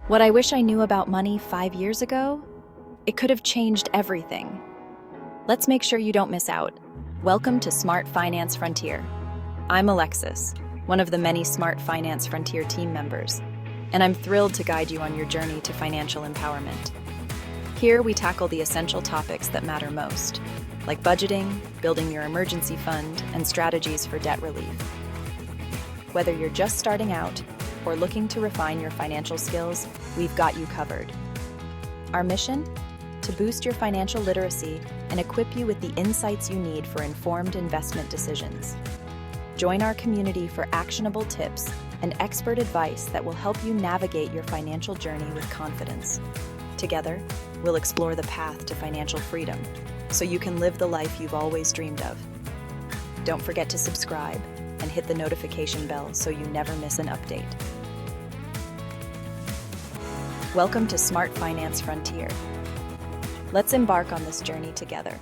What I wish I knew about money 5 years ago? It could have changed everything. Let's make sure you don't miss out. Welcome to Smart Finance Frontier. I'm Alexis, one of the many Smart Finance Frontier team members, and I'm thrilled to guide you on your journey to financial empowerment. Here we tackle the essential topics that matter most, like budgeting, building your emergency fund, and strategies for debt relief. Whether you're just starting out or looking to refine your financial skills, we've got you covered. Our mission? To boost your financial literacy and equip you with the insights you need for informed investment decisions. Join our community for actionable tips and expert advice that will help you navigate your financial journey with confidence. Together, we'll explore the path to financial freedom so you can live the life you've always dreamed of. Don't forget to subscribe and hit the notification bell so you never miss an update. Welcome to Smart Finance Frontier. Let's embark on this journey together.